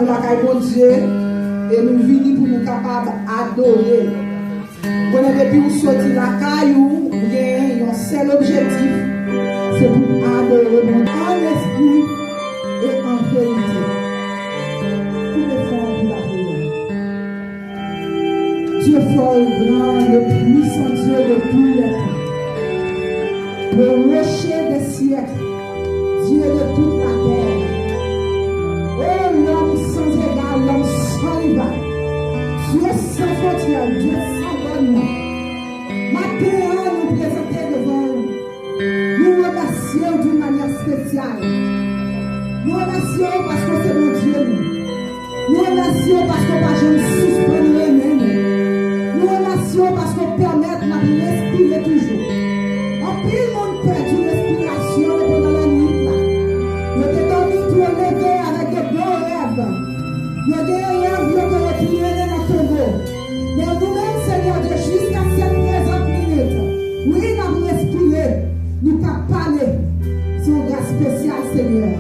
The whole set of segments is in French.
nous la bon Dieu et nous venons pour nous capables d'adorer. Pendant depuis nous sortir la caillou, il y a un seul objectif, c'est pour adorer en esprit et en vérité. Tous les formes de la prière. Dieu fort et grand, le puissant Dieu de tous les temps. Le rocher des siècles, Dieu de toute la terre. Oh, l'homme sans égal, l'homme sans rival. Dieu sans frontières, Dieu sans bonne. Matin, nous présenter devant vous. Nous remercions d'une manière spéciale. Nous remercions parce que c'est mon Dieu. Nous remercions parce qu'on va jamais suspendre nous. Nous remercions parce qu'on permet de respirer toujours. En pile, monde perdu respiration pendant la nuit. Nous sommes dormi pour lever avec de beaux rêves. Nous avons des rêves qui ont retiré dans notre tombeau. Mais nous-mêmes, Seigneur Dieu, jusqu'à cette présente minute, oui, nous avons respiré. Nous avons parlé. Son grâce spéciale, Seigneur.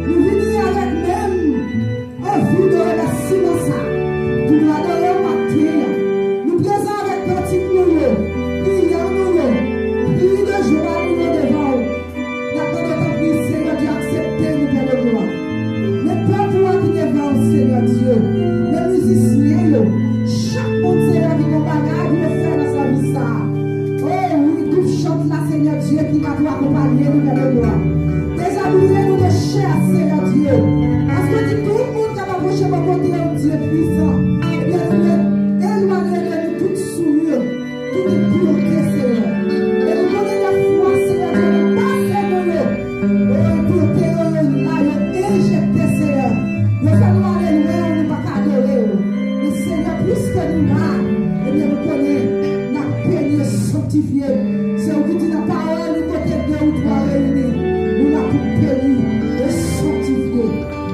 Nous venons avec même envie de remercier ça. Pour nous adorer au matin. Nous présents avec petit nous, prions nous, prions de joie nous devant vous. D'après notre vie, Seigneur Dieu, acceptez nous pour le gloire. Les peuples qui devant vous, Seigneur Dieu, les musiciens, chaque monde, Seigneur, qui nous bagage, nous faire dans sa vie ça. Oh oui, tout chante là, Seigneur Dieu, qui va nous accompagner nous pour le gloire. Déshabillez-nous de chair, Seigneur Dieu. Parce que si tout le monde qui va approcher mon côté, un Dieu puissant, eh bien, nous éloignez de nous toute souillure, toute impureté, Seigneur. Et nous donnez la foi, Seigneur Dieu, de passer de nous. Et impureté, là, éjecter, Seigneur. Nous allons aller loin, nous ne pas adorer. Mais Seigneur, plus que nous là, eh bien, nous connaissons, la peine sanctifiée. C'est où qui dit la parole, du côté de deux ou trois réunis. Nous l'avons péri et sanctifié.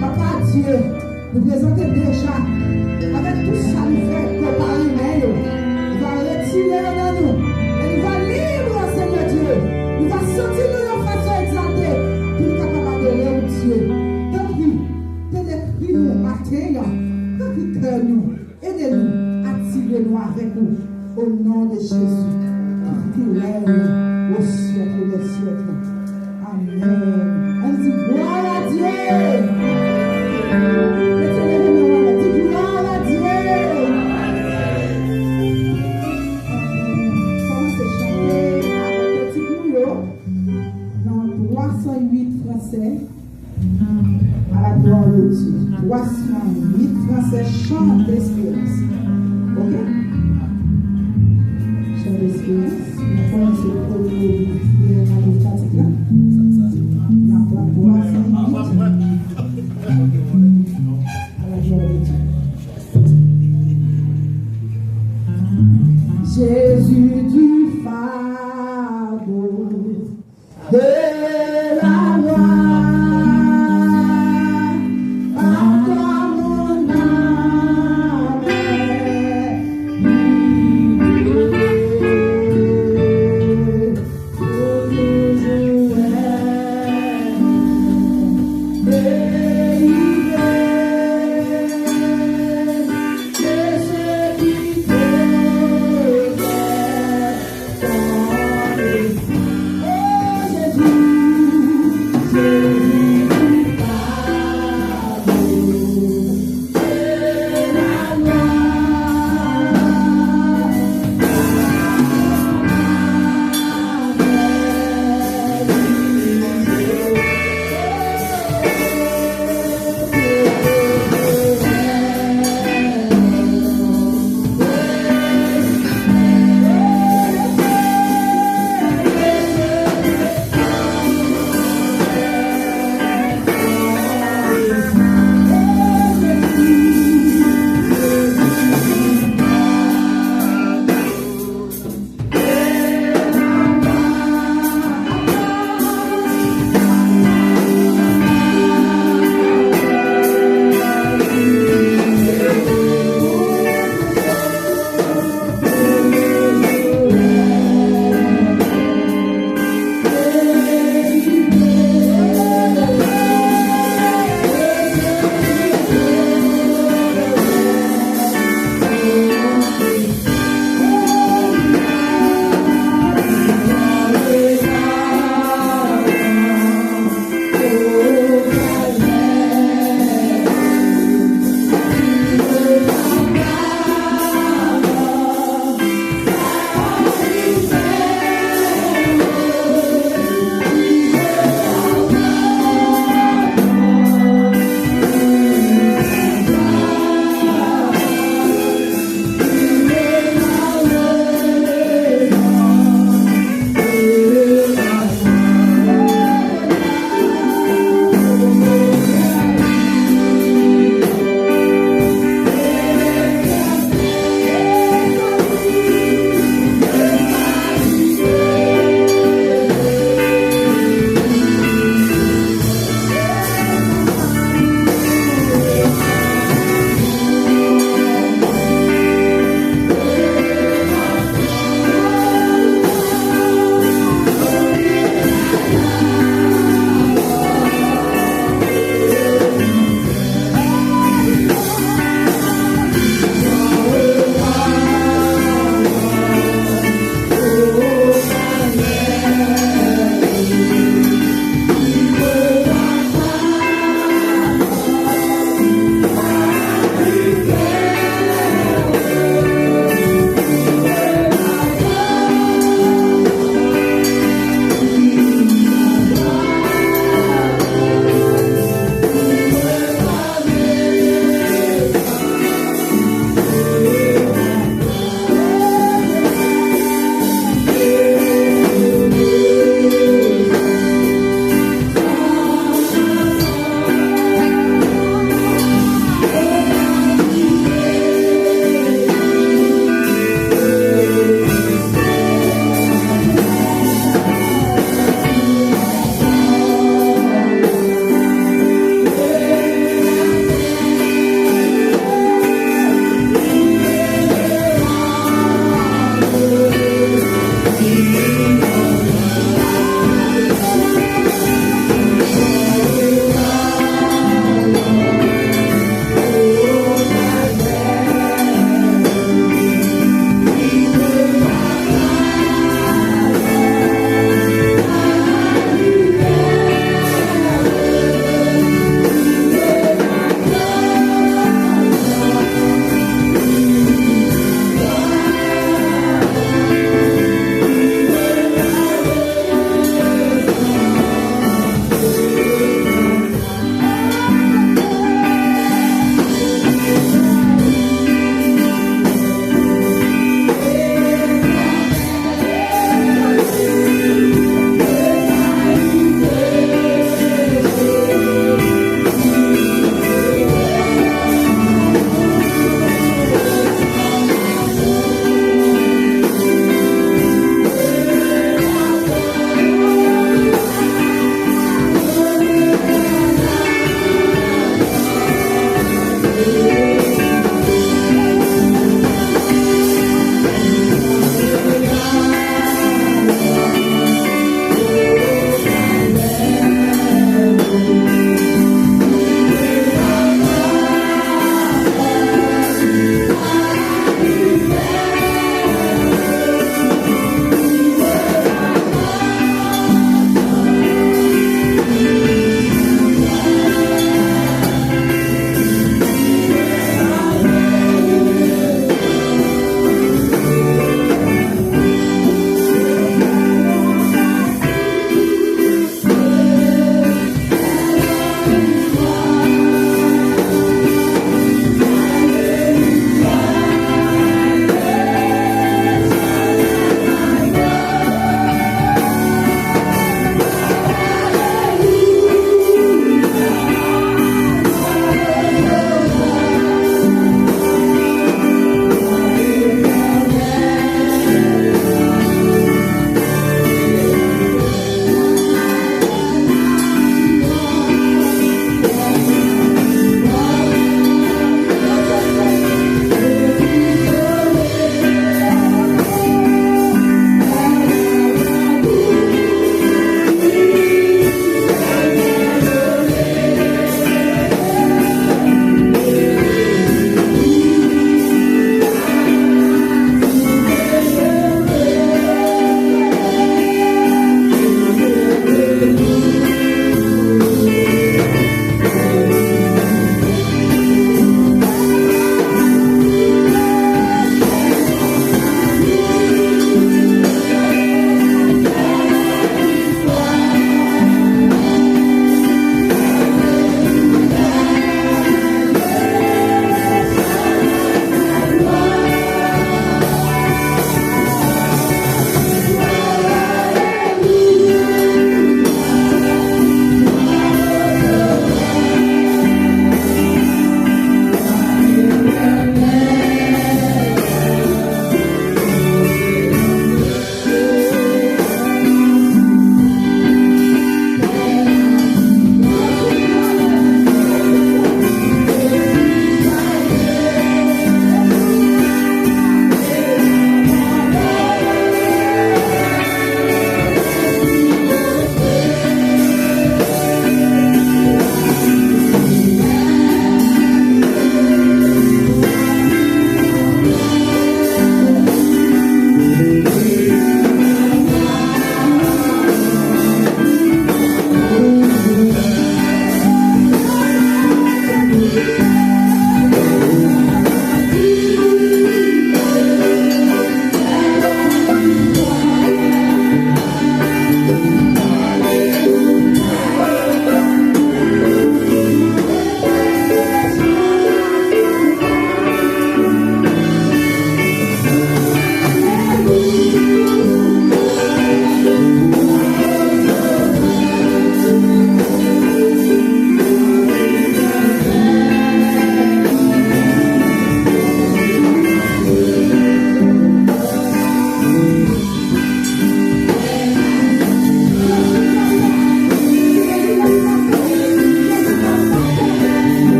Papa Dieu, nous présentons déjà avec tout ça, nous fait préparer mais il va retirer en nous et il va libre, Seigneur Dieu. Il va sortir de nos façons exaltées pour nous capables d'adorer Dieu. Tant pis, pénétrez-nous matin, tant pis, cœur-nous, aidez-nous, attirez-nous avec nous au nom de Jésus qui règne au siècle des siècles. Amen. On dit gloire à Dieu. On dit gloire à Dieu. Commencez à chanter avec petit boulot dans 308 français à la gloire de Dieu. 308 français chant d'espérance. Ok? Chant d'espérance. Nous commençons le premier de la pratique là. Jésus du fardeau de la loi, par toi mon âme est libérée, pour toujours Jésus.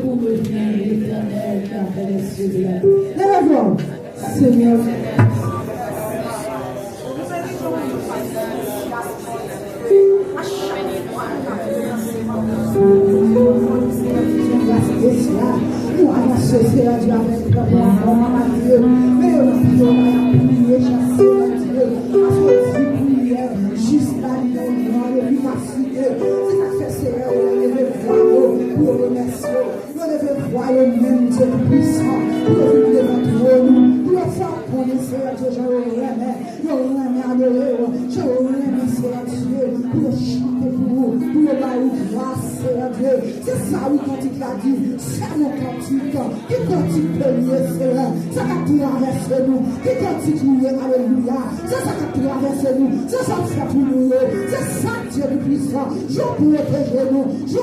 pour le bien éternel qui a fait les cieux et la terre. Lève-toi, Seigneur. Nous avons associé à Dieu avec le bon à Dieu. Mais on a prié, chassé à Dieu. Parce que Dieu prière juste à Dieu, dans l'efficacité. C'est ça que Seigneur, on devait voir pour remercier. On devait voir le même Dieu puissant. Pour le devant nous. Pour le faire connaître à Dieu, je remets. Je remets à Dieu. Je remets à Dieu. Pour le chanter pour vous. Pour le bailler grâce à Dieu. C'est ça, oui, quand il l'a dit. C'est mon cantique. Qui cantique premier, Seigneur. Ça va traverser nous. Qui cantique nous, alléluia. C'est ça qui traverse nous. C'est ça qui fait pour nous. C'est ça, Dieu le puissant. Je protège nous. Je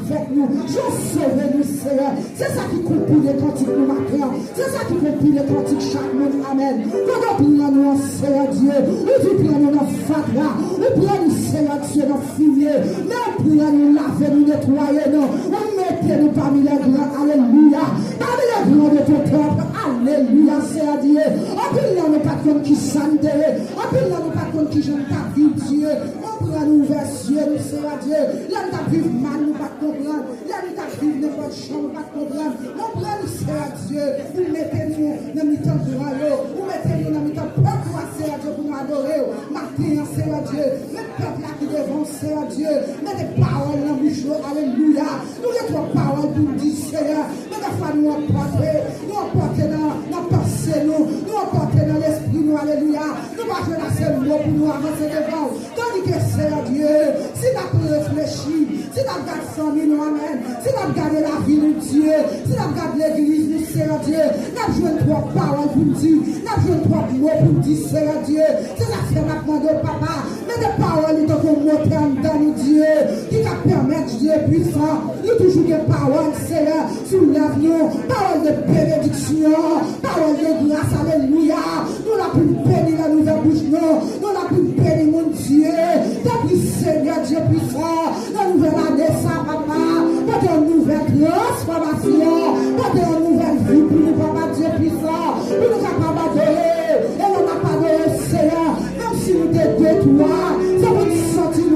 avec nous. Je sauve nous, Seigneur. C'est ça qui compile les cantiques nous matin. C'est ça qui compile les cantiques chaque minute. Amen. Quand on prie nous, Seigneur Dieu. Ou tu pries nous dans Fatra. Ou prie nous, Seigneur Dieu, dans Fumier. Mais on prie nous laver, nous nettoyer, nous. On mettez nous parmi les grands. Alléluia. Parmi les grands de ton temple. Alléluia, Seigneur Dieu. On prie nous pas comme qui s'enterre. On prie nous pas comme qui j'aime ta vie, Dieu. On prie nous vers cieux, nous, Seigneur Dieu. Là, nous t'as vu mal, nous pas comprendre. Là, nous t'as vu n'importe chambre, pas comprendre. On prie nous, Seigneur Dieu. Vous mettez-nous dans le temps de royaume. Vous mettez-nous dans le temps de peuple, Seigneur Dieu, pour nous adorer. Matin, Seigneur Dieu. Le peuple là qui devant, Seigneur Dieu. Mets des paroles dans le bouche, alléluia. Nous les trois paroles pour nous dire, Seigneur. Mais la foi nous emporter. Nous emporter dans la pensée, nous emporter dans l'esprit, nous, alléluia. Nous pas faire la seule mot pour nous avancer devant. Tandis que, Seigneur Dieu, si nous avons réfléchi, si nous avons gardé son nous, amen. Si nous avons gardé la vie, nous, Dieu. Si nous avons gardé l'église, nous, Seigneur Dieu. Nous avons joué trois paroles pour nous dire. Nous avons joué trois mots pour nous dire, Seigneur Dieu. C'est ça que fait maintenant de papa. Mais des paroles, nous devons monter en dedans, nous, Dieu. Qui va permettre, Dieu puissant. Nous toujours des paroles, Seigneur, sur l'avenir. Paroles de bénédiction. Paroles de grâce, alléluia. Nous l'avons pu bénir la nouvelle bouche, nous l'avons pu bénir, mon Dieu. Depuis Seigneur, Dieu puissant. La nouvelle année, ça, papa. Pour une nouvelle transformation. Pour une nouvelle vie pour nous, papa, Dieu puissant. Pour nous capables d'adorer. Et nous n'a pas adoré, Seigneur. Même si nous t'es de toi. Ça vous sentir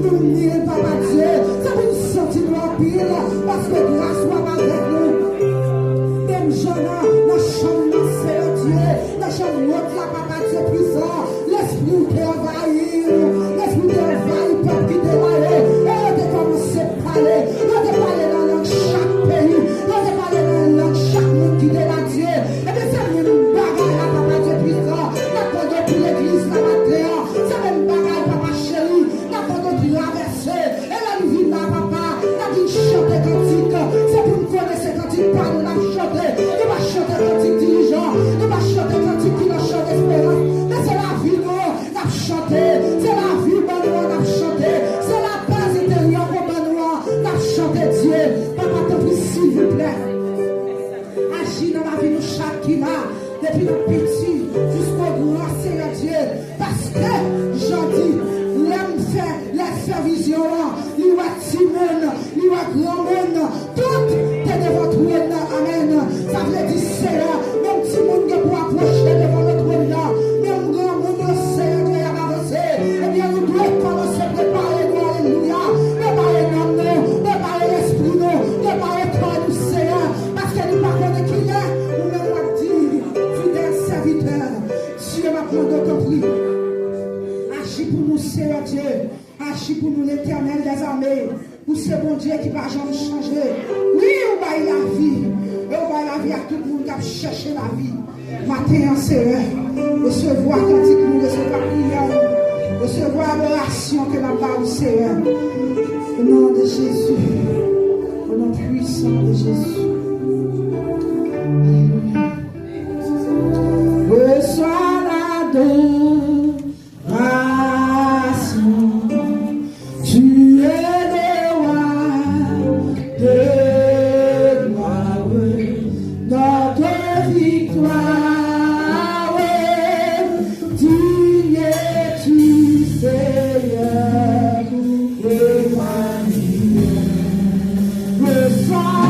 nous nier, papa Dieu. Ça vous sentir nous en pile. Parce que grâce soit avec nous. Même jeune, dans la chambre, Seigneur Dieu. Dans la chambre, la papa Dieu puissant. L'esprit qui envahit. L'esprit qui envahit, peuple qui démarre. Et on a commencé à parler. On a parlé dans chaque pays. On a parlé dans chaque monde qui est là, Dieu. Et bien, c'est une bagarre, la papa Dieu puissant. La pendant pour l'église, la matin. C'est une bagarre, papa chéri. La pendant pour traverser. Et la vie, là, papa. La vie chanter cantique. C'est pour nous connaître quand il parle, on a chanté. On va chanter cantique dirigeant. On va chanter cantique qui n'a chanté espérance. Mais c'est la vie, non. On a chanté. C'est la vie, on a chanté. C'est la base intérieure, on a chanté Dieu. Papa, te prie, s'il vous plaît. Agis dans la vie de chacun, depuis le petit jusqu'au grand, Seigneur Dieu. Parce que, j'en dis, l'homme fait, les vision, il va Timon, il va grand monde, tout est devant trône, amen. Ça veut dire, Seigneur, même Timon qui peut approcher devant le trône là, même grand monde, Seigneur Dieu, a avancé. Eh bien, nous devons commencer à préparer nous, alléluia. Préparer nous, préparer l'esprit nous, préparer toi, nous, Seigneur. Parce que nous parlons de qui est, nous même à dire, fidèle serviteur, Dieu m'a demandé ton prix. Agis pour nous, Seigneur Dieu. Agis pour nous, l'éternel des armées. Pour ce bon Dieu qui va jamais changer. Oui, on va y la vie. Et on va y la vie à tout le monde qui a cherché la vie. Matin, Seigneur, recevoir cantique nous, recevoir prière, recevoir l'adoration que nous avons, Seigneur. Au nom de Jésus. Au nom puissant de Jésus. Alléluia. Reçois l'adoration. Tu es le roi de gloire, notre victoire. Digne es-tu, Seigneur, Emmanuel. Reçois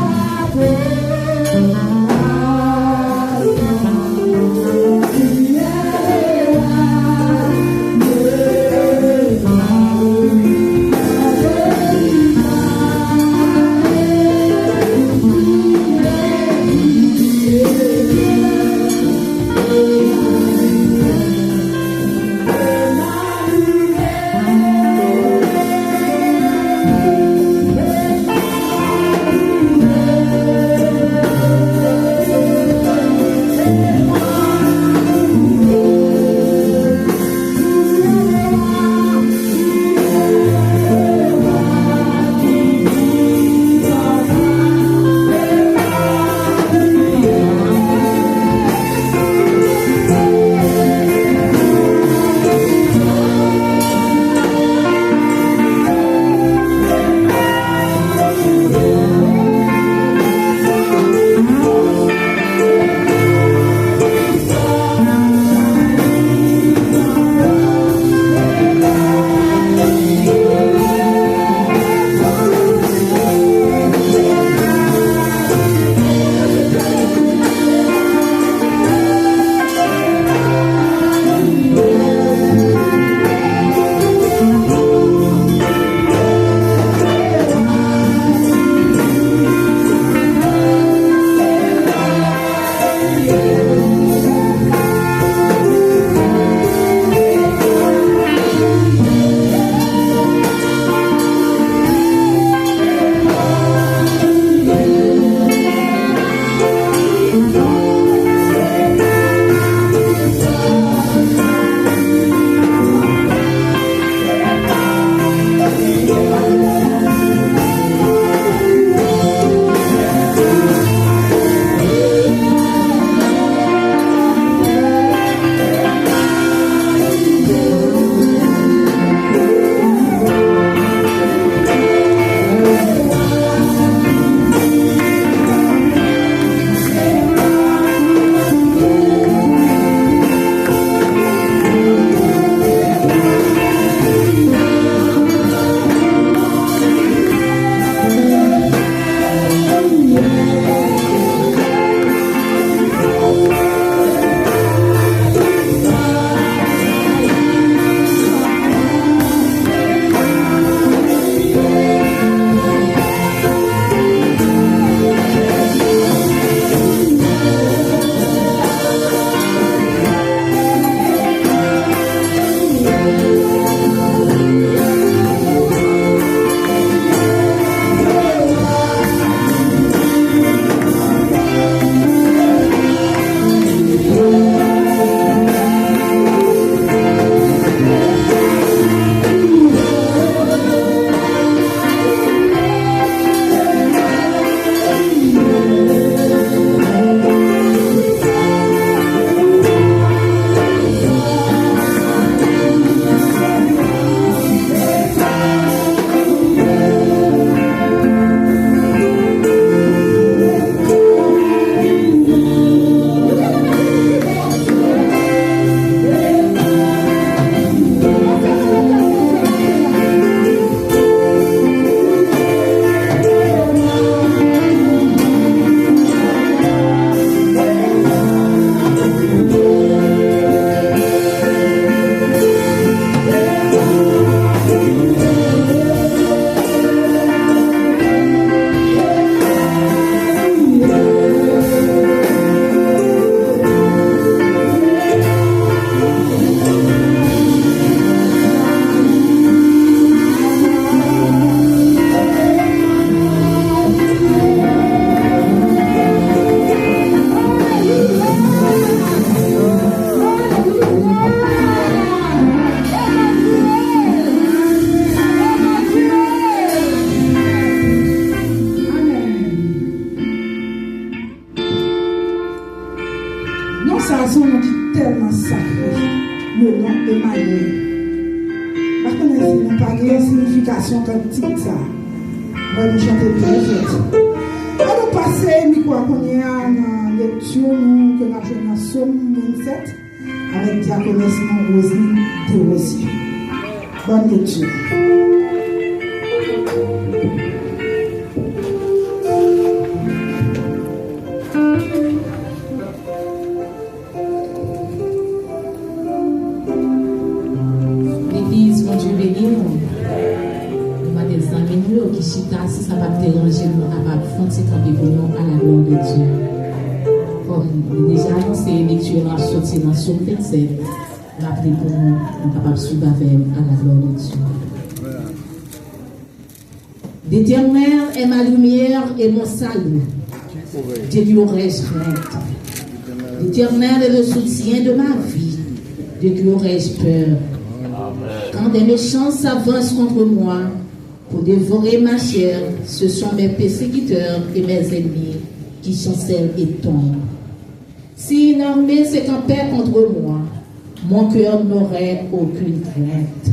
choisi un nom qui est tellement sacré. Le nom Emmanuel. Par contre, si nous pas de signification comme petit ça, on va nous chanter très vite. On va passer le micro à qu'on y a dans lecture que nous avons dans Somme 27 avec diaconesse Roselyne Théosie. Bonne lecture. Qui chita, si ça va me déranger, nous capable de faire cette réunion à la gloire de Dieu. Comme déjà annoncé, lecture a sorti dans Somme 27, rappelez pour nous, nous capables de suivre avec à la gloire de Dieu. L'Éternel est ma lumière et mon salut. De lui aurais-je crainte. L'Éternel est le soutien de ma vie. De lui aurais-je peur. Quand des méchants s'avancent contre moi, pour dévorer ma chair, ce sont mes persécuteurs et mes ennemis qui chancellent et tombent. Si une armée s'est campée contre moi, mon cœur n'aurait aucune crainte.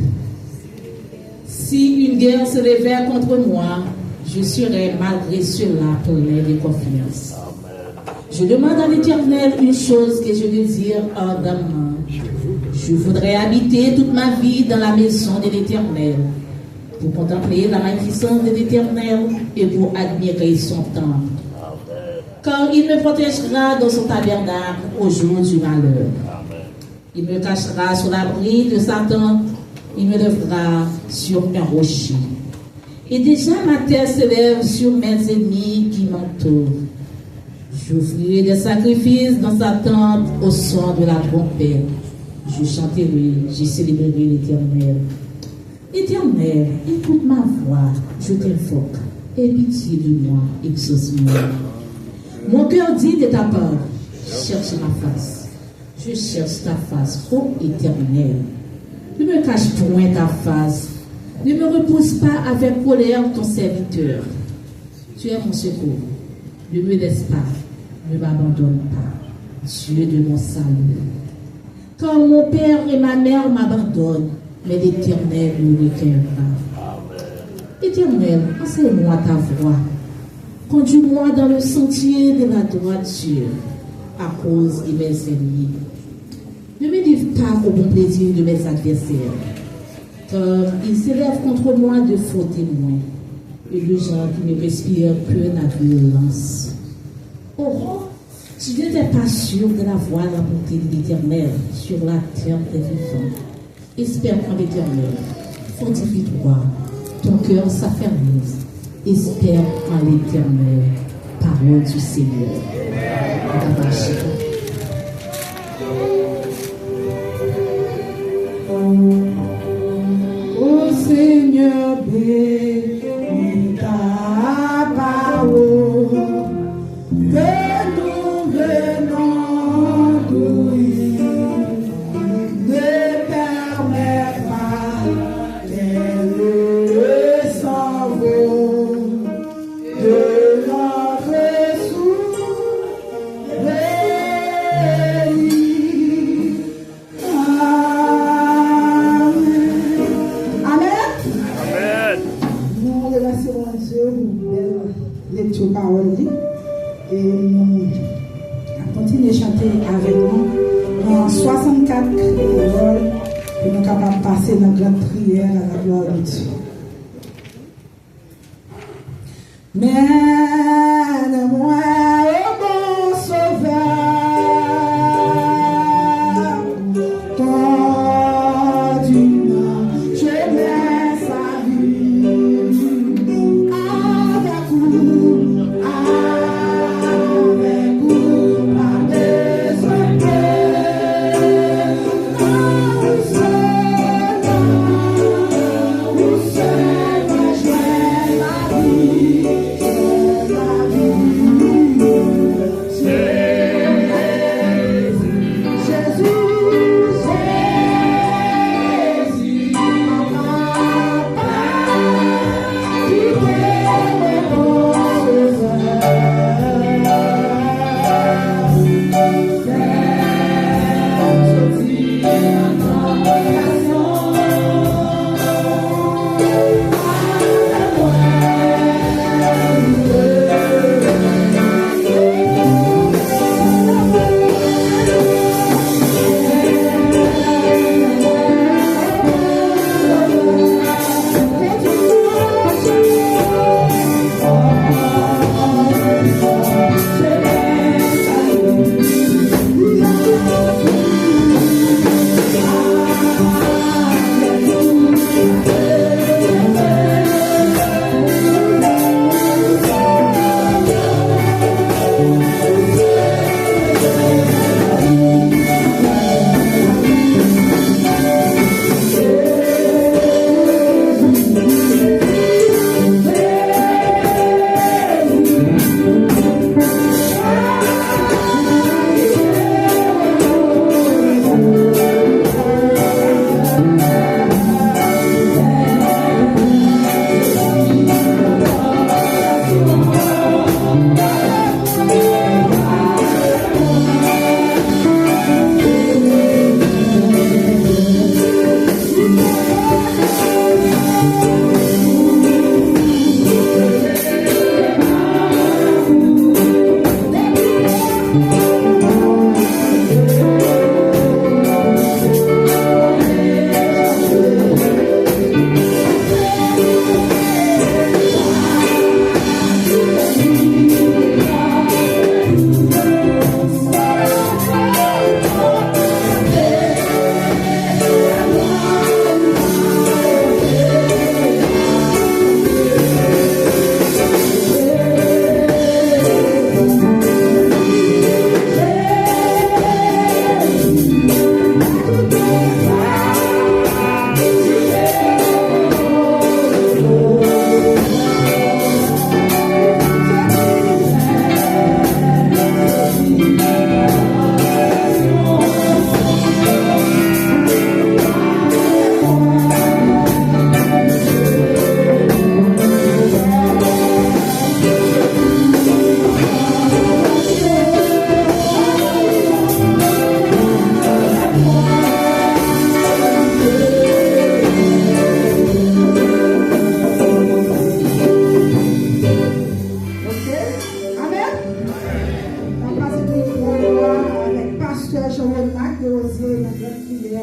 Si une guerre se levait contre moi, je serais malgré cela plein de confiance. Je demande à l'Éternel une chose que je désire ardemment. Je voudrais habiter toute ma vie dans la maison de l'Éternel, pour contempler la magnificence de l'Éternel et pour admirer son temple. Car il me protégera dans son tabernacle au jour du malheur. Il me cachera sous l'abri de sa tente, il me lèvera sur un rocher. Et déjà ma tête s'élève sur mes ennemis qui m'entourent. J'offrirai des sacrifices dans sa tente au son de la trompette. Je chanterai, je célébrerai l'Éternel. Éternel, écoute ma voix, je t'invoque. Aie pitié de moi, exauce-moi. Mon cœur dit de ta part, cherche ma face. Je cherche ta face, ô Éternel. Ne me cache point ta face. Ne me repousse pas avec colère ton serviteur. Tu es mon secours. Ne me laisse pas, ne m'abandonne pas. Dieu de mon salut. Quand mon père et ma mère m'abandonnent, mais l'Éternel ne recueillera. Éternel, enseigne-moi ta voix. Conduis-moi dans le sentier de la droiture, à cause de mes ennemis. Ne me livre pas au bon plaisir de mes adversaires, car ils s'élèvent contre moi de faux témoins, et de gens qui ne respirent que la violence. Oh, tu n'étais pas sûr de la voix de la bonté de l'Éternel sur la terre des vivants. Espère en l'Éternel, fortifie-toi, ton cœur s'affermisse. Espère en l'Éternel, parole du Seigneur. Ô Seigneur, bénis ta parole, que nous venons d'ouïr. Ne permets pas qu'elle s'envole de notre souffle. Lecture parole et nous continuons à chanter avec nous en 64 créoles pour nous capables de passer dans la grande prière à la gloire de Dieu. Mène-moi au bon sauveur, ton Dieu, je mets sa vie.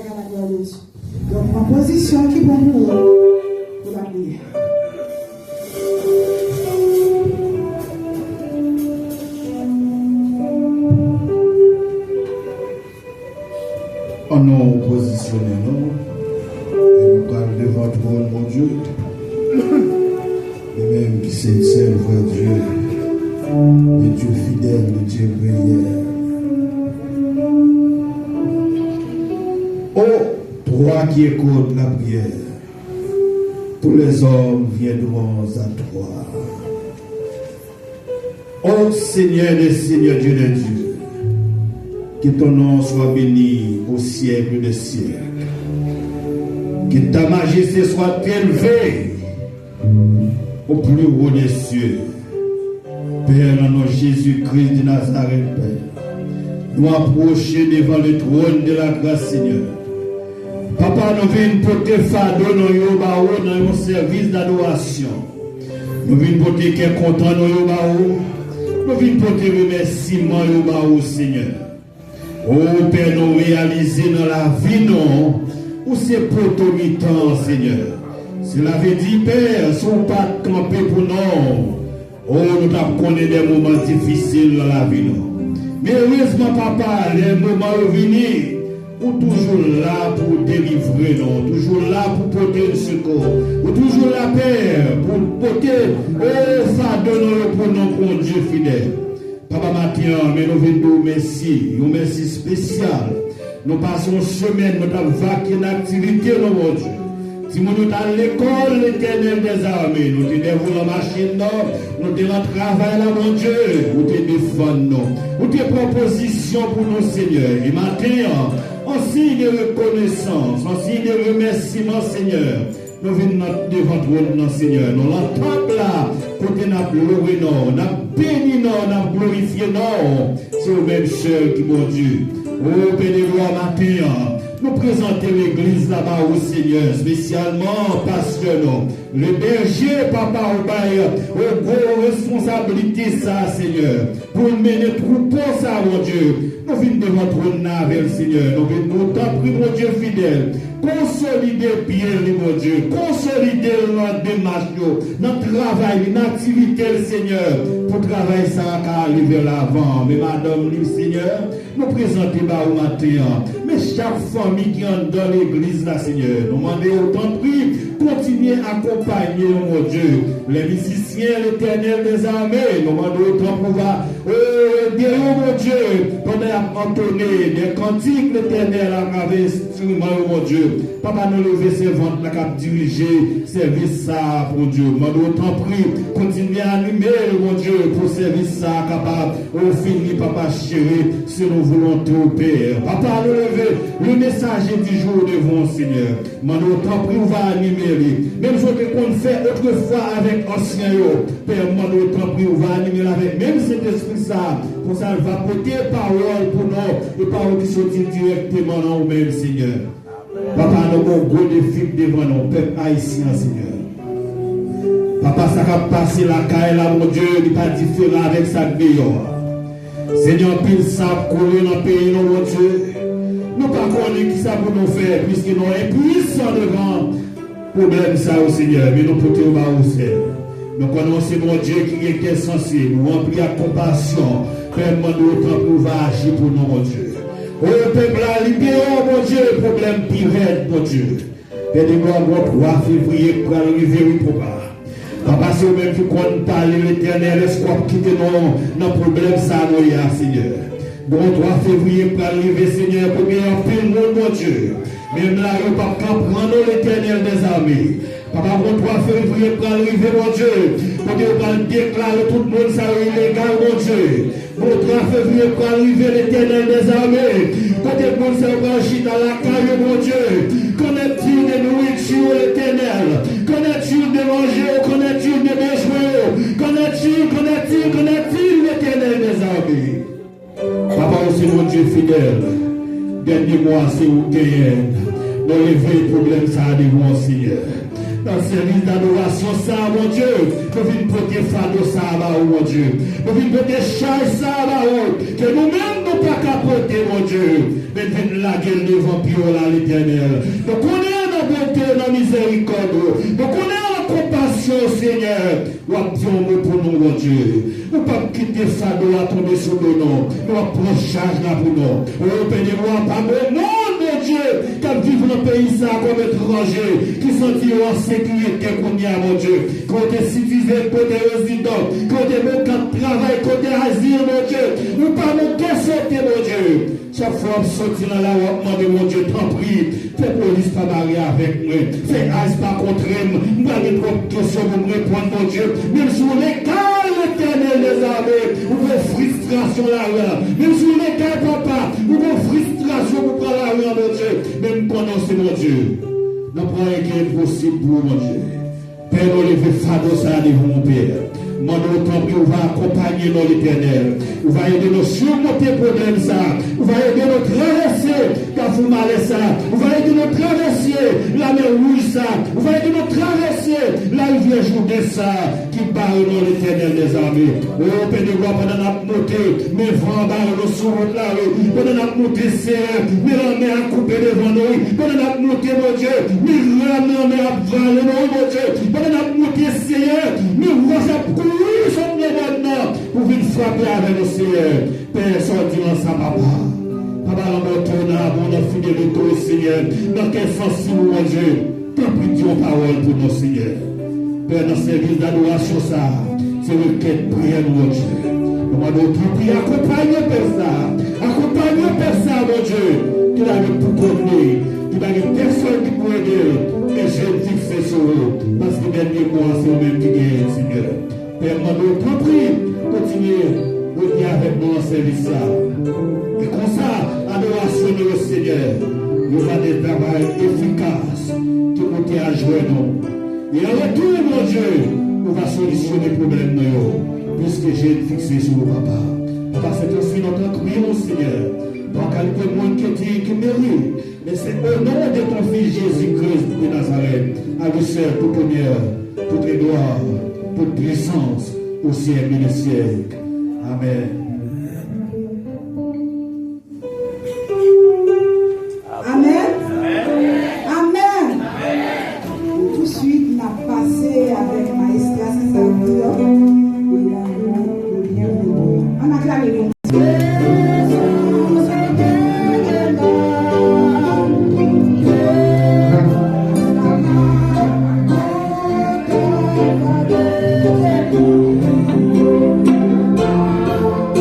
à la gloire de Dieu. Donc, en position qui est pour nous, pour la prière. En nous positionnons, et nous parlons devant toi, mon Dieu, et même qui c'est seul, frère Dieu, et Dieu fidèle, le Dieu prière. Oh, toi qui écoutes la prière, tous les hommes viendront à toi. Oh Seigneur des Seigneurs, Dieu des dieux, que ton nom soit béni au siècle des siècles. Que ta majesté soit élevée au plus haut des cieux. Père, en nom Jésus-Christ de Nazareth, Père, nous approcher devant le trône de la grâce, Seigneur. Papa, nous venons porter fardeau dans un service d'adoration. Nous venons porter qui est content dans nous venons porter remerciement au Seigneur. Oh Père, nous réaliser dans la vie, non, où c'est pour ton mi-temps, Seigneur. Cela veut dire, Père, si on pas camper pour nous, oh, nous t'avons connu des moments difficiles dans la vie, non. Mais heureusement, Papa, les moments revenus, ou toujours là pour délivrer, non, toujours là pour porter le secours, ou toujours là, Père, pour porter, ça donne pour nos Dieu fidèle. Papa Mathieu, mais nous venons merci, un merci spécial. Nous passons semaine, nous avons vaqué une activité, mon Dieu. Si nous sommes à l'école, l'Éternel des armées, nous te dévoilons la machine, nous te dans le travail, là, mon Dieu, nous te défendons, nous te propositions pour nous, Seigneur. Et maintenant, en signe de reconnaissance, en signe de remerciement, Seigneur, nous venons devant toi, Seigneur. Nous l'entendons là, côté nous loué, nous béni, nous glorifié, c'est au même seul qui, mon Dieu. Oh, Père de gloire, matin, nous présentons l'église là-bas au Seigneur, spécialement pasteur, le berger, papa, au bail, aux gros responsabilités, ça, Seigneur, pour mener troupeau, ça, mon Dieu. Nous venons devant ton avec Seigneur, nous venons nous t'en prier, mon Dieu fidèle, consolider bien, mon Dieu, consolider notre démarche, notre travail, notre activité, Seigneur, pour travailler ça, car arriver l'avant. Mais madame, Seigneur, nous présentons au matin, mais chaque famille qui est dans l'église, là, Seigneur, nous demandons autant de prix, continuez à accompagner, mon Dieu, les musiciens, l'Éternel des armées, nous demandons autant de pouvoir, mon Dieu, pendant entonner des cantiques, l'Éternel a gravé instrument, mon Dieu. Papa, nous lever ses ventes, la cap diriger, service ça, pour Dieu. Nous autant prie, continuez à animer, mon Dieu, pour service ça, capable, au fini, papa chéri, si nous voulons tout, Père. Papa, nous lever le messager du jour devant, Seigneur. Nous autant prie, on va animer, même ce qu'on fait autrefois avec ancien, Père, nous autant prie, on va animer avec, même cet esprit ça, pour ça, il va porter parole pour nous, et parole qui sortent directement dans nous-mêmes, Seigneur. Papa, nous avons un gros défi devant nous, peuple haïtien, Seigneur. Papa, ça va passer la caille là, mon Dieu, il n'est pas différent avec sa meilleure. Seigneur, pile ça couler dans le pays, mon Dieu. Nous ne pouvons pas qui ça pour nous faire, puisque nous sommes puissants de grands problèmes, ça, au Seigneur, mais nous pouvons pas au ciel. Nous connaissons mon Dieu qui est sensible, nous remplis à compassion. Père, nous autant pour agir pour nous, mon Dieu. Oh, peuple, libérons, mon Dieu, le problème pire, mon Dieu. Père de gloire, mon 3 février, pour arriver, oui, papa. Papa, c'est vous-même qui compte parler l'éternel, espoir quitter nos problèmes, ça, nous, Seigneur. Bon, 3 février, pour arriver, Seigneur, pour bien en paix, mon Dieu. Même là, il n'y a pas qu'à prendre l'éternel des armées. Papa, bon 3 février, pour arriver, mon Dieu. Pour Dieu, va déclarer tout le monde, ça, illégal, mon Dieu. Bon 3 février, pour arriver, l'éternel des armées. Côté le monde, ça, branché dans la caille, mon Dieu. Connais-tu de nourriture, l'éternel? Connais-tu de manger? Connais-tu de béjouer? Connais-tu l'éternel des armées? Papa, aussi, mon Dieu fidèle. Dernier mois, c'est où gagne. Nous lever le problème, ça a des bons Seigneur. Dans le service d'adoration, ça, mon Dieu. Nous venons porter fardeau, ça, mon Dieu. Nous venons porter charge, ça, que nous-mêmes, nous pas capoter, mon Dieu. Mais viens la gueule devant Pio là, l'Éternel. Donc on est en bonté, dans la miséricorde. Donc on est en compassion, Seigneur. Ou à dire un mot pour nous, mon Dieu. Ou pas quitter ça, doit tomber sur nos noms. Ou à prendre charge là pour nous. Ou Père, nous pas mon nom, mon Dieu. Quand vivre dans le pays ça comme étranger. Qui sont en sécurité qu'on y a, mon Dieu. Côté citoyen, côté résident. Côté mon camp de travail, côté asile, mon Dieu. Ou pas mon cœur sauter, mon Dieu. Chaque fois que je sortis dans la route, mon Dieu, t'en prie. Fais police pas marier avec moi. Fais as pas contre moi. Je vais avoir trop de questions pour me répondre, mon Dieu. Même sur les cas, l'Éternel des armées, ou vos frustration là, même sur les cas, papa, ou vos frustration pour prendre la rue, mon Dieu. Même prononcer, mon Dieu. Nous prenons rien qui est possible pour mon Dieu. Père, nous levons fado ça devant mon Père. Mon autant on va accompagner dans l'Éternel. On va aider nous surmonter le problème ça. On va aider nous traverser Kafoumale ça. On va aider nous traverser la mer rouge ça. On va aider nous traverser la rivière Jourdain ça. Qui barre dans l'Éternel des armées. Oh Père de gloire, pendant la montée, mes vents barrent nous sur la rue. Pendant la montée, c'est mes ramères à couper devant nous. Pendant la montée, mon Dieu, mes ramères à valer, mon Dieu. Pendant la montée, Seigneur, mes roches à couper. Oui, sommes maintenant pour venir frapper avec le Seigneur. Père, sortir dans sa papa. Papa, l'homme tourna, mon fidélité au Seigneur. Dans quel sens, mon Dieu, tant pis Dieu parole pour nos Seigneur. Père, dans ce service d'adoration, ça, c'est requête, prière, mon Dieu. Nous tant pis, accompagne Père ça. Accompagne Père ça, mon Dieu. Tu l'as pour connaître. Tu n'as personne qui peut aider. Et je dis que c'est sur eux. Parce que dernier mois, c'est le même qui gagne, Seigneur. Père, nous t'en prie, continuez de venir avec nous en service là. Et comme ça, adoration de le Seigneur, nous avons des travail efficaces qui nous à jouer nous. Et en retour, mon Dieu, nous allons solutionner les problèmes nous, puisque j'ai fixé sur le papa. Papa, c'est aussi notre cri, mon Seigneur. Pas quelqu'un moins qui mérite, mais c'est au nom de ton Fils Jésus-Christ de Nazareth, à lui seul tout honneur, toute gloire, toute puissance au siècle et des siècles. Amen. Amen. Amen. Tout de suite, on a passé avec Maestra César. Et là, bienvenue. On acclame les noms. Thank you.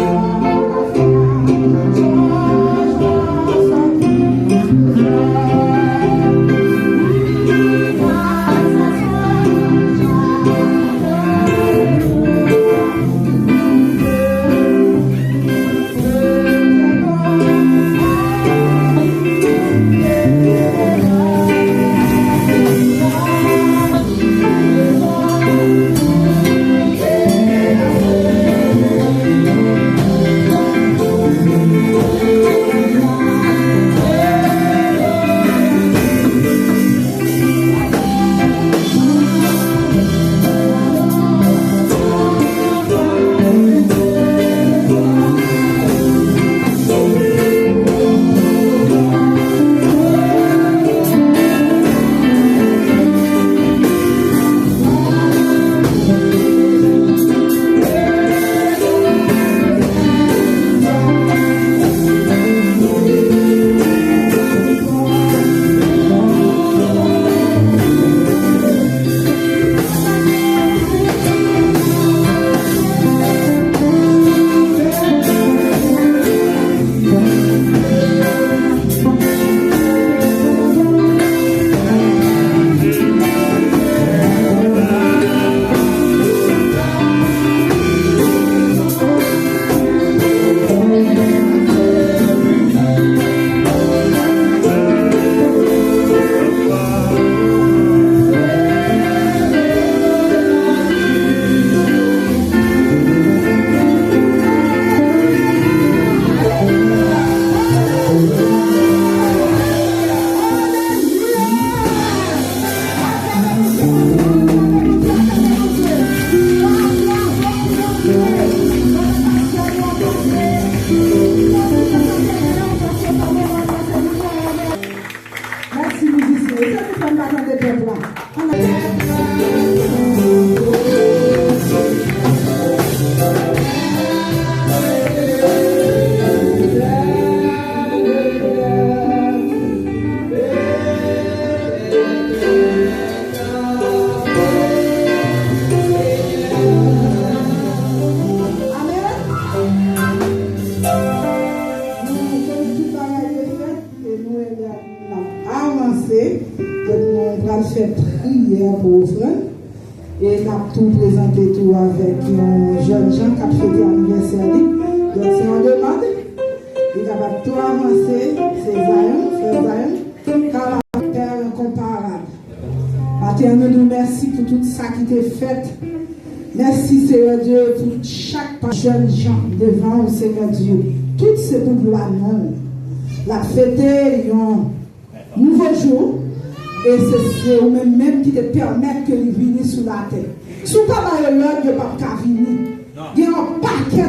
commencer. On va faire prière pour offrande. Et nous avons tout présenté tout avec un jeune gens qui a fait l'anniversaire. Donc, si on demande, il va tout avancer, c'est Zion, frère Zion, caractère incomparable. Matin, nous merci pour tout ça qui t'est fait. Merci, Seigneur Dieu, pour chaque jeune gens devant au Seigneur Dieu. Tout ce pour gloire, non. La fête, un nouveau jour. Et c'est eux-mêmes qui te permettent que les viennent sur la terre. Si vous n'avez pas l'heure, il n'y a pas de venir. Il y a un paquet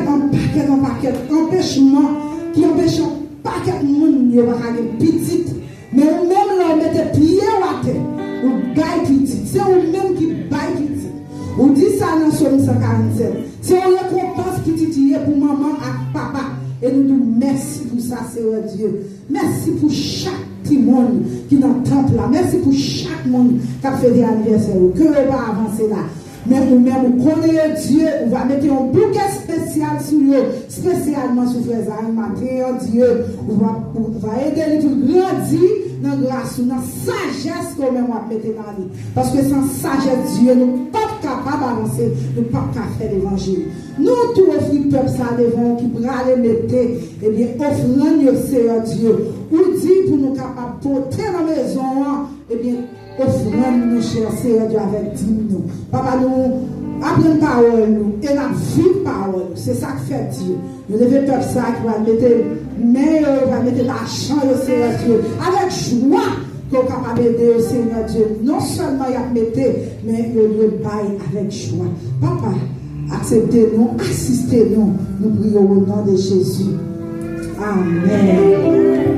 d'empêchements qui empêchent un paquet de monde de faire des petites. Mais eux-mêmes, là, mettez pied à terre. Vous gagnez petit. C'est eux-mêmes qui baillent petit. Vous dites ça dans Somme 147. C'est une récompense qui titille pour maman et papa. Et nous disons merci pour ça, Seigneur Dieu. Merci pour chaque petit monde qui est dans le temple là. Merci pour chaque monde qui a fait des anniversaires. Que on va avancer là. Mais nous-mêmes, nous connaissons Dieu. On va mettre un bouquet spécial sur eux. Spécialement sur Frère Zahim matin. Dieu, on va aider lui pour grandir dans la grâce, dans la sagesse qu'on va mettre dans lui. Parce que sans sagesse, Dieu, nous ne sommes pas capables d'avancer. Nous ne sommes pas capables de faire l'évangile. Nous, tous offrir le peuple ça devant qui pourra les mettre, eh bien, offrant au Seigneur Dieu. Ou dit pour nous capables de porter dans la maison, eh bien, offrant nous, cher Seigneur Dieu, avec 10 nous. Papa, nous apprenons parole, nous, et la vie parole. C'est ça que fait Dieu. Nous devons faire ça qui va mettre meilleur, va mettre l'argent au Seigneur Dieu, avec joie. Qu'on est capable d'aider au Seigneur Dieu. Non seulement il a mettre, mais il le bail avec joie. Papa, acceptez-nous, assistez-nous. Nous prions au nom de Jésus. Amen.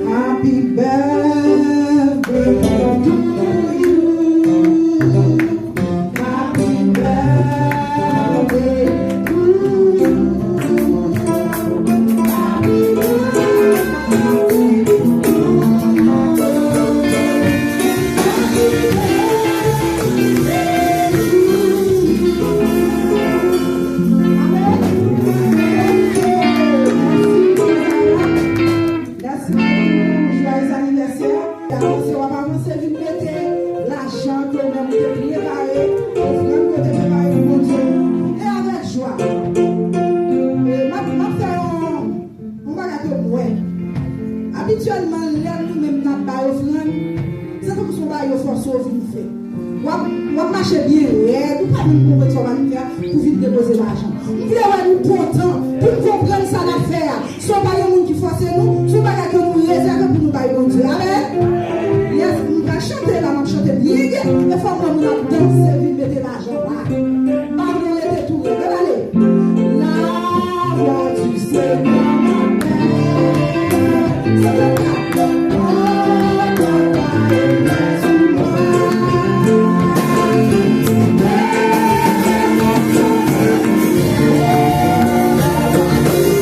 Happy birthday to you. Happy birthday to you. Happy birthday to you. Habituellement, nous-mêmes, nous avons c'est comme si on va faire sauver une fête. On va marcher bien, nous ne pouvons pas faire pour vite déposer l'argent. Nous voulons nous contents pour comprendre ça l'affaire. Si on va y avoir qui force nous, si on va y avoir qui nous réserve pour nous bailler bon Dieu. Amen. Yes, nous allons chanter là, nous allons chanter bien. Mais il faut que nous allons danser, vite mettre l'argent là. Pas nous les détourner. Allez. La voix du Seigneur. Thank you.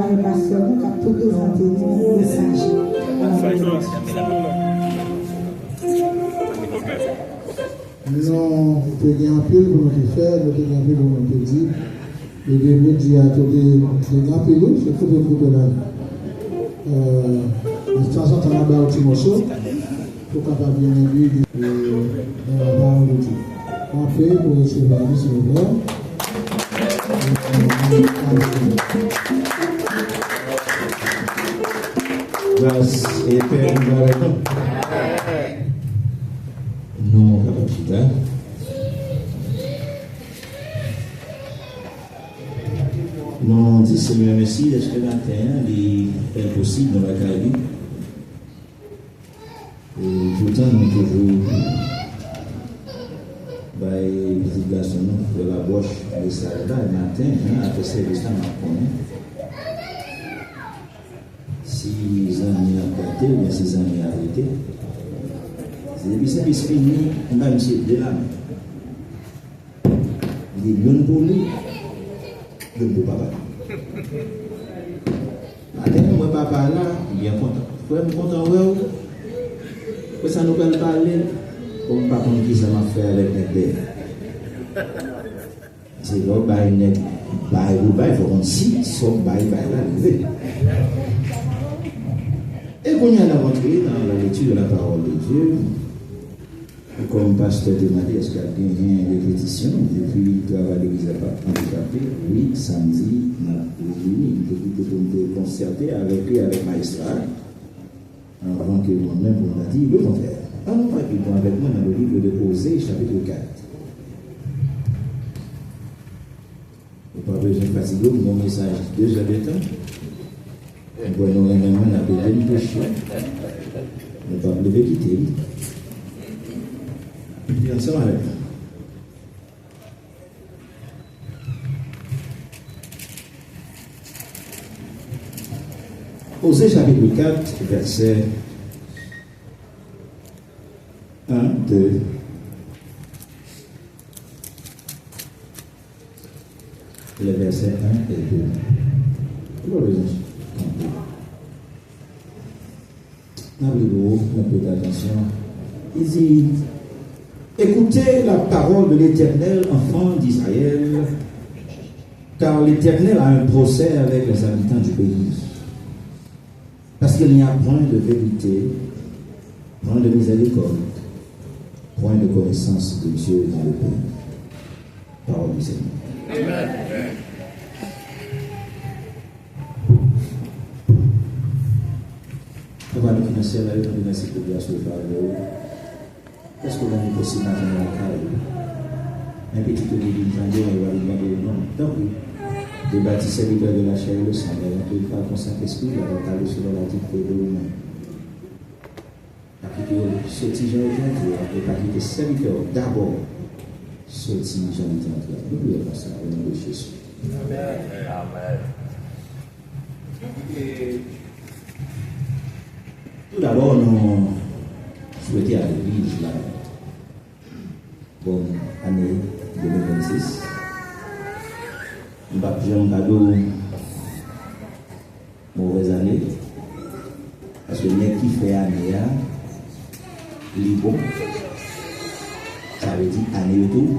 avec pasteur, nous avons tout présenté le message. Nous avons un peu pour nous faire, nous avons un peu pour nous dire. Et les médias à côté de la pédou, c'est tout le coup de la vie. De toute façon, on a un petit morceau pour capable bien aider dans la parole de Dieu. On fait pour recevoir le Seigneur. Grâce et paix nous avec nous. Nous, capacité. Nous disons Seigneur merci, est-ce que matin il est impossible dans la carrière? Et pourtant, nous toujours les petits garçons de la boche de Sarada le matin, après service, on connaît. Si les amis ont porté, ou bien si les amis ont arrêté, c'est depuis service fini, on a monsieur de la main. Il dit, l'un pour lui. Le beau papa. Maintenant, moi, papa là, il est bien content. Frère, je suis content, ouais. Pour ça, nous allons parler. Comme pas comme qui ça m'a fait avec les pères. C'est là, il faut qu'on s'y soit là. Et qu'on y a rentré dans la lecture de la parole de Dieu. Comme pasteur demandé, est-ce qu'il y a bien une répétition depuis le travail de l'église handicapée? Oui, samedi, on a réuni, on a concerté avec lui, avec Maestral, avant que moi-même, on a dit le contraire. Alors, ils vont avec moi dans le livre de Osée, chapitre 4. Vous n'avez pas besoin de fatiguer, mon message 2 heures de temps. Nous voyons également la belle de péché. Nous ne pouvons pas le quitter. Et ensemble avec nous. Osée chapitre 4, verset 1, 2. Les versets 1 et 2. Pourquoi besoin? N'avez-vous un peu d'attention? Il dit, écoutez la parole de l'Éternel, enfants d'Israël, car l'Éternel a un procès avec les habitants du pays. Parce qu'il n'y a point de vérité, point de miséricorde, point de connaissance de Dieu dans le pays. Parole du Seigneur. Amen. On va nous financer là, on va essayer de bien se faire. Est-ce qu'on a une possibilité dans la carrière? Un petit peu de l'Indien, on va lui demander le nom. Donc, de bâtir serviteur de la chair et le sang, on ne peut pas consacrer l'esprit, on va parler sur la petite de l'humain. Ce petit Jean aujourd'hui, on ne peut pas quitter serviteur d'abord. Ce petit Jean aujourd'hui, nous pouvons faire ça au nom de Jésus. Amen. Tout d'abord, nous souhaitons à l'église là. Bonne année 2026. Nous n'avons pas un cadeau mauvaise année. Parce que les qui fait année, il est bon. Ça veut dire année ou tout.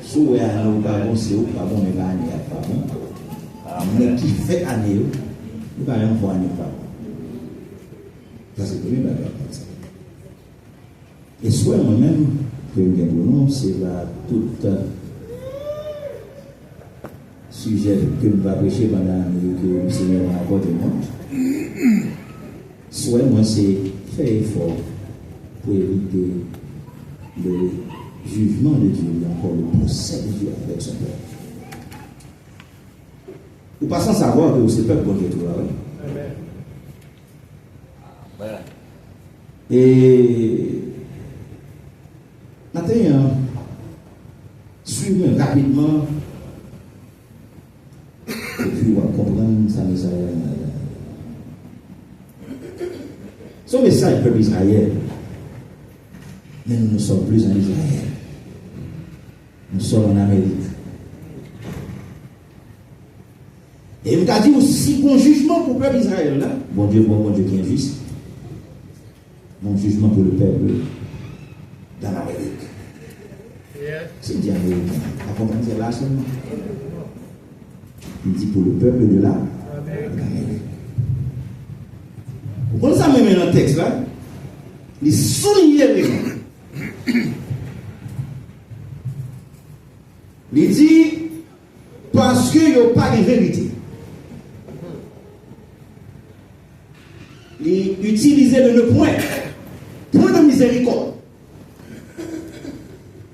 Si vous avez un pas bon, c'est pas bon, mais pas année, pas bon. Mais qui fait année, nous n'avons pas année pas bon. Ça c'est le premier bagage. Et soit moi-même, que je pronom, c'est tout sujet que je vais prêcher pendant l'année que le Seigneur m'a accordé moi. Soit moi, c'est faire effort pour éviter le jugement de Dieu, encore le procès de Dieu avec son peuple. Vous pas sans savoir que c'est peuple qui est tout là. Et maintenant, suivez rapidement et puis on va comprendre sa message. Son message peuple Israël, mais nous ne sommes plus en Israël. Nous sommes en Amérique. Et il m'a dit aussi bon jugement pour le peuple d'Israël là. Bon Dieu qui est injuste. Bon jugement pour le peuple dans l'Amérique. C'est dit américain. La compagnie c'est là seulement. Il dit pour le peuple de l'Amérique. Vous comprenez ça même dans le texte là? Il souligne les gens. Il dit parce qu'il n'y a pas de vérité. Il utilisait le point de miséricorde.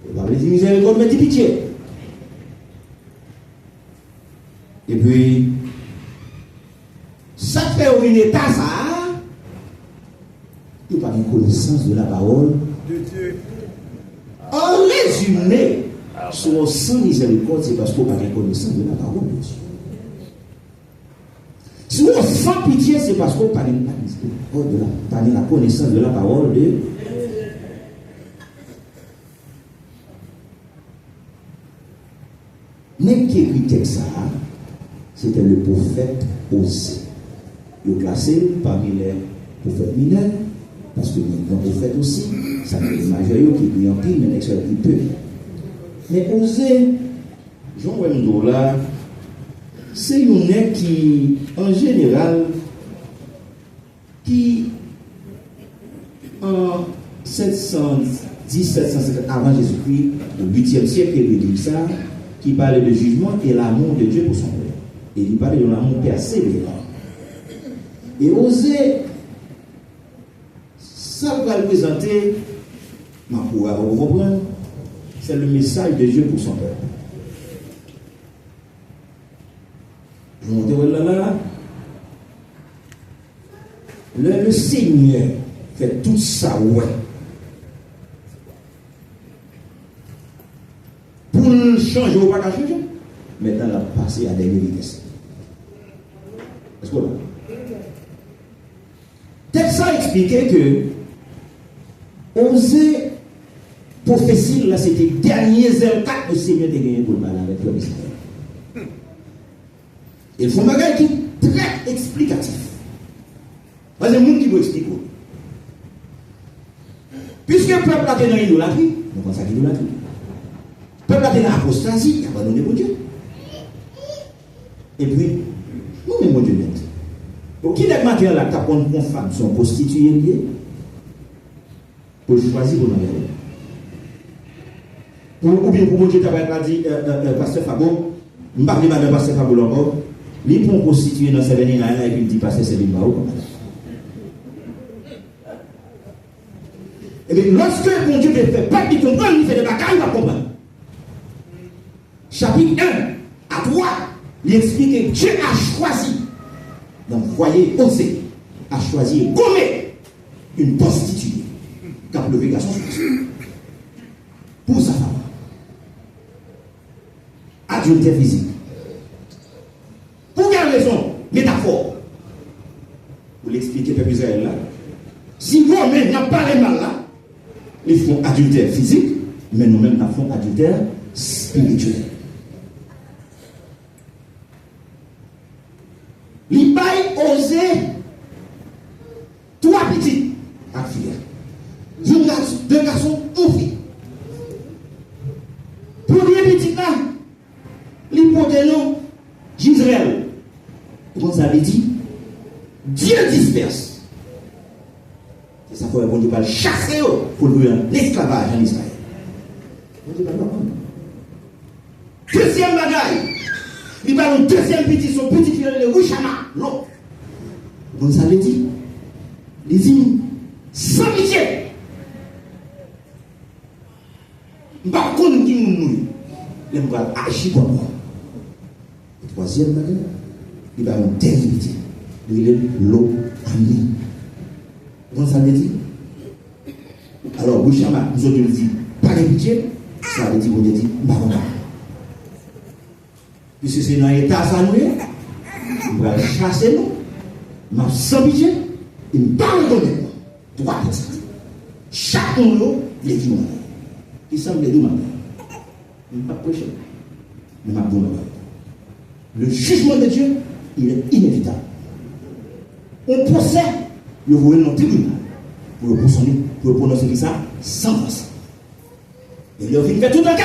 Il va dire miséricorde, mais dit pitié. Et puis, ça fait un état, ça, il n'y a pas de connaissance de la parole de Dieu. En résumé, sur sans miséricorde, c'est parce qu'on n'a pas de connaissance de la parole de Dieu. Si on sans pitié, c'est parce qu'on n'a pas de la connaissance de la parole de Dieu. Même qui écrit texte ça, c'était le prophète Osée. Il est classé parmi les prophètes mineurs, parce que les prophètes aussi, ça fait des majeurs qui écrivent en pile, mais les qui peu. Mais Osée, Jean Wendo là, c'est un nez qui, en général, qui, en 710, 750 avant Jésus-Christ, au 8e siècle, il dit ça, qui parlait de jugement et l'amour de Dieu pour son peuple. Et il parlait de l'amour persévérant. Et Osée, ça va le présenter, ma pour comprendre, c'est le message de Dieu pour son peuple. Je monte là. Le Seigneur fait tout ça, ouais. Pour le changer ou pas changer, maintenant il a passé à des vitesses. Est-ce que là? Texte ça expliquait que Osée prophétie là c'était dernier 04 le Seigneur était gagné pour le mal avec le Israël. Il faut un bagage qui est très explicatif. Parce que les gens qui vont expliquer. Puisque le peuple a été dans l'idolâtrie, nous pensons à l'idolâtrie. Le peuple a été dans l'apostasie, il a abandonné pour Dieu. Et puis, nous-mêmes, mon Dieu net. Pour qui n'est pas là, tu prendre une femme, son prostituée liée, pour choisir pour marier. Ou bien pour mon Dieu, tu as dit, pasteur Fabo, je ne parle pas de pasteur Fabo encore. Les ponts constitués dans ces vénins-là, et puis il dit passer ces vénins-là. Et bien, lorsque mon Dieu ne fait pas qu'il comprenne, il fait des bagailles, il va comprendre. Chapitre 1 à 3, il explique que Dieu a choisi, donc voyez, Osée, a choisi gommer une prostituée, qui a levé garçon pour sa femme. Adultère physique. Pour quelle raison? Métaphore. Pour l'expliquer, peuple Israël là. Si nous-mêmes n'avons pas les mal là, ils font adultère physique, mais nous-mêmes nous font adultère spirituel. Il va oser 3 petits à filles. 2 garçons, 1 fille. Premier petit là, l'hypothèse d'Israël. Comme ça veut dire, Dieu disperse. C'est ça qu'il faut dire, chasser pour nous l'esclavage en Israël. Deuxième bagaille, il va un deuxième petit, son petit fils, le Wishama, l'autre. Comme ça veut dire, il dit, sans pitié. Par contre, qui nous il va agir comme moi. Le troisième bagaille, il va un dernier petit, il est l'eau amie. Comme ça veut dire, alors, Wishama, nous autres, nous dit, pas de pitié, ça veut dire, vous dit, bah, puisque c'est dans l'état ça nous est, on va chasser nous, mais sans pitié, il ne parle pas de nous. 3%. Chaque monde, il est dit, il semble les deux mains. Il ne pas prêcher, mais il m'a dit, le jugement de Dieu il est inévitable. On procès, il vous dans le tribunal pour prononcer ça sans force. Et il a fait toute l'enquête,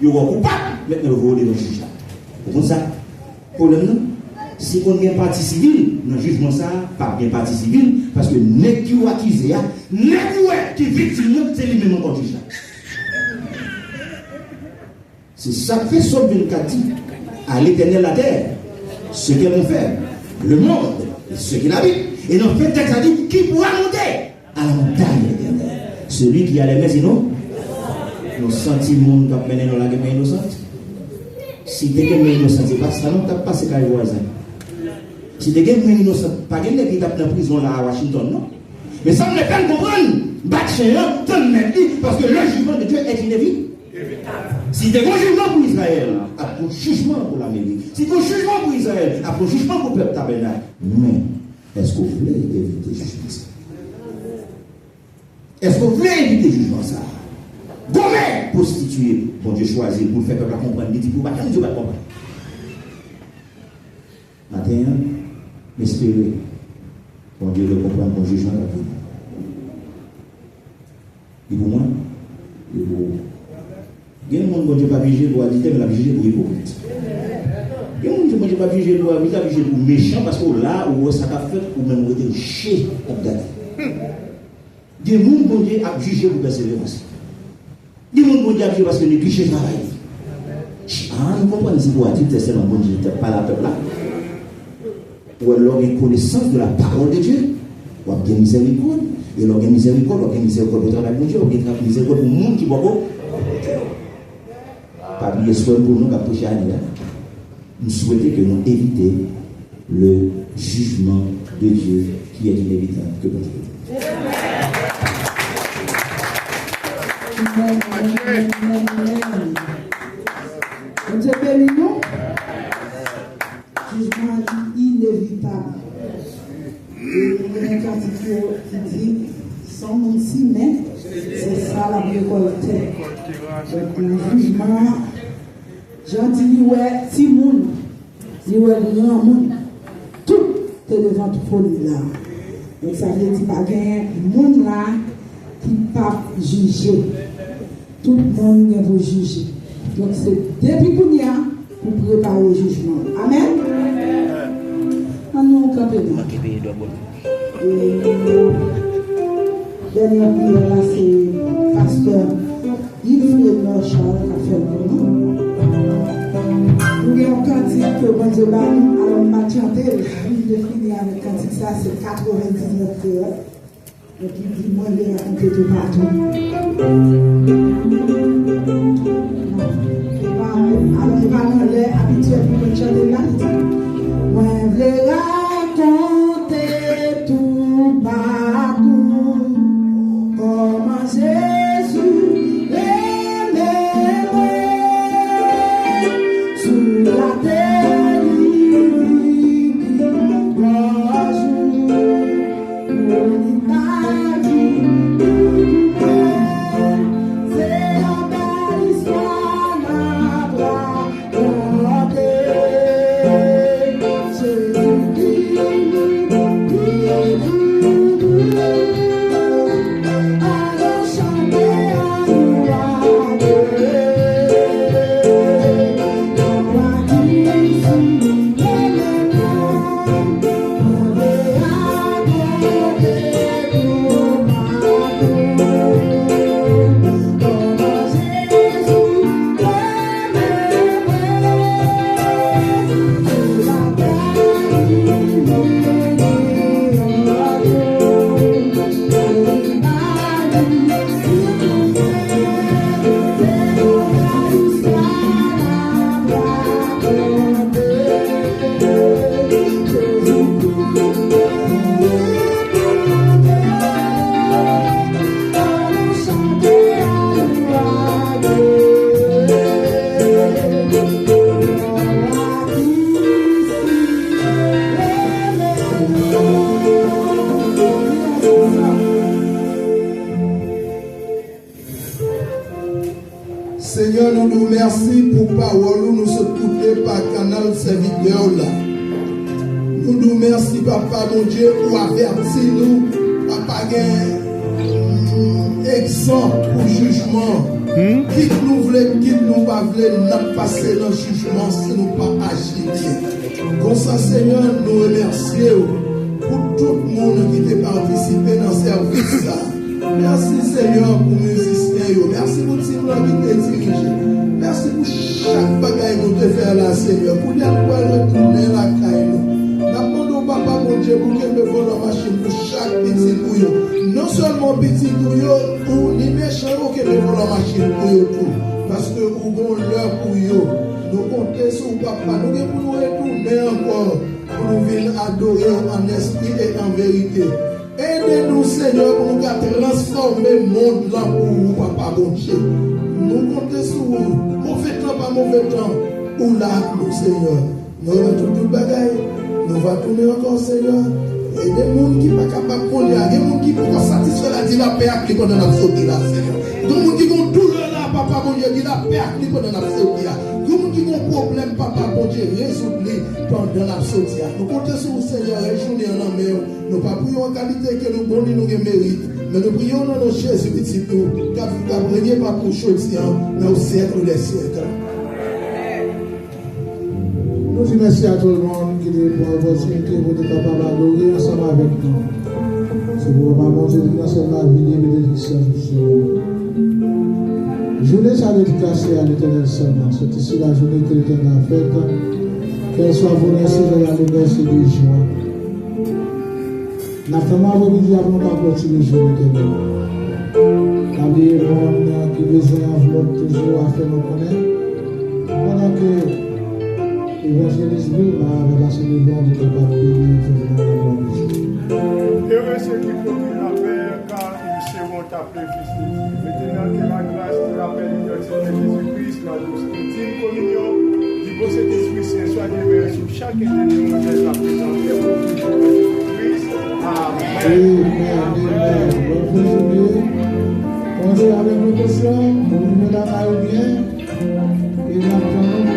il va coupable, maintenant il va aller dans le juge. Vous comprenez ça? Problème non? Si on a une partie civile, dans le jugement, ça, pas bien partie civile, parce que n'est qui accusé, n'est qui victime, c'est lui-même encore juge. C'est ça que fait Somme 24 dit à l'Éternel la terre, ce qu'elle vont faire, le monde, et ce qu'il habite. Et dans le texte a dit qui pourra monter à la montagne de l'Éternel? Celui qui a les mains innocentes, nos sentiments qui mener dans la guerre innocente. Si tu es innocent, c'est pas ça, non, tu n'as pas ce qu'il y a voisin. Si tu es innocent, pas quelqu'un qui tape dans la prison là à Washington, non. Mais ça ne me fait pas comprendre. Parce que le jugement de Dieu est inévitable. Si tu as un jugement pour Israël, après un jugement pour l'Amérique. Si tu as un jugement pour Israël, après un jugement pour le peuple tabernacle. Mais est-ce que vous voulez éviter le jugement ça? Est-ce que vous voulez éviter le jugement ça? Comment prostituer, bon Dieu choisit pour le faire peuple comprendre, il dit pour pas qu'un Dieu va comprendre. Matin, m'espérer, bon Dieu le comprendre, bon jugement la vie. Et pour moi, et pour il y a des gens qui ne sont pas vigilés pour aditer, mais la vigilée pour hypocrite. Il y a des gens qui ne sont pas vigilés pour méchant, parce que là où ça a fait, ou même où il est chez Abdel. Il y a des gens qui ont jugé pour persévérance. Il y a des gens qui ont jugé parce que les clichés travaillent. Ah, nous comprenons si vous avez dit, c'est un bon Dieu, pas la peuple là. Ou alors une connaissance de la parole de Dieu, ou bien miséricorde, et alors une miséricorde pour le travail de Dieu, ou bien miséricorde pour le monde qui va pas. Pas oublier soin pour nous, qu'à prêcher à nous. Nous souhaitons que nous évitions le jugement de Dieu qui est inévitable. Que bon Dieu. Dieu bénit nous. Jugement inévitable. Et il y a un cantique qui dit sans mon si, mais c'est ça la récolte. Donc le jugement, j'en dis, ouais, si moun, si ouais, grand moun, tout est devant tout folie là. Donc ça veut dire pas gagner moun là qui pas juger. Tout le monde vient pour juger. Donc c'est depuis qu'on y a pour préparer le jugement. Amen. Nous camper là. Dernière prière là, c'est pasteur Yves Charles qui a fait pour nous. Nous avons un cantique que bon Dieu va nous, alors on va chanter. Je vais finir avec le cantique, ça c'est 99 heures. Donc il dit, moi je vais raconter tout partout. Alors il va dans l'air habituel pour chanter là. Moi je vais raconter tout partout. Comment Jésus l'aimait sous la terre divine, pour ma vie, c'est la belle histoire n'a pas compté. Seigneur, nous remercions pour parole, nous sommes écoutés par canal serviteur là. nous merci, papa, mon Dieu, pour avertir nous, papa, exemple pour jugement. Quitte nous pas voulons, n'a passer dans le jugement si nous pas agir. Comme ça, Seigneur, nous remercions pour tout le monde qui a participé dans ce service. Merci, Seigneur, pour les musiciens. Merci pour tout le monde qui t'a dirigé. Merci pour chaque bagaille que nous te faire là, Seigneur. Pour dire qu'on va retourner la caille. Nous papa, mon Dieu, pour qu'elle me vole la machine pour chaque petit bouillon. Non seulement petit bouillon, pour les méchants qui me volent la machine pour eux tout. Parce que nous avons l'heure pour eux. Nous comptons sur papa. Nous pour nous retourner encore. Pour nous venir adorer en esprit et en vérité. Aidez-nous, Seigneur, pour nous transformer le monde là pour vous, papa, bon Dieu. Nous comptons sur vous. Mauvais temps, pas mauvais temps. Ou là, nous, Seigneur. Nous avons tout le bagaille. Nous allons tourner encore, Seigneur. Et des gens qui ne sont pas capables de prendre, des gens qui ne sont pas satisfaits la dit la paix à cliquer dans la sauté là, Seigneur. Des gens qui ont douleur là, papa, bon Dieu, dit la paix à cliquer dans la sauté là. Des gens qui ont problème, papa, bon Dieu, résoudre pendant la sauté là. Nous comptons sur vous, Seigneur, et journée en mer. Nous ne prions en qualité que nous bons nous mérite. Mais nous prions dans nos Jésus petit tout, car vous n'apprenez pas pour chose dans le siècle des siècles. Nous disons merci à tout le monde qui est pour l'opportunité pour être capable d'adorer ensemble avec nous. C'est pour maman Dieu qui nous sommes la vie et bénédiction. Journée sa dédicace à l'Éternel seulement. C'est ici la journée que l'Éternel a faite. Qu'elle soit volée de la noblesse et du joie. Nous avons envie de dire pour nous continuer le jour éternel. La vie est bonne, qui besoin enveloppe toujours à faire nous connaître. Pendant que l'évangélisme va passer le bon de ne pas Heureux ceux qui procurent la paix car ils seront appelés fils de Dieu. Maintenant que la grâce de la paix de notre Seigneur Jésus-Christ, la douce intime communion du beau Saint-Esprit Saint soit déversée sur chaque individu de la présence de Jésus-Christ. Amen. Bonjour avec nos questions, nous nous avons bien. Et nous avons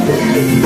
Yes.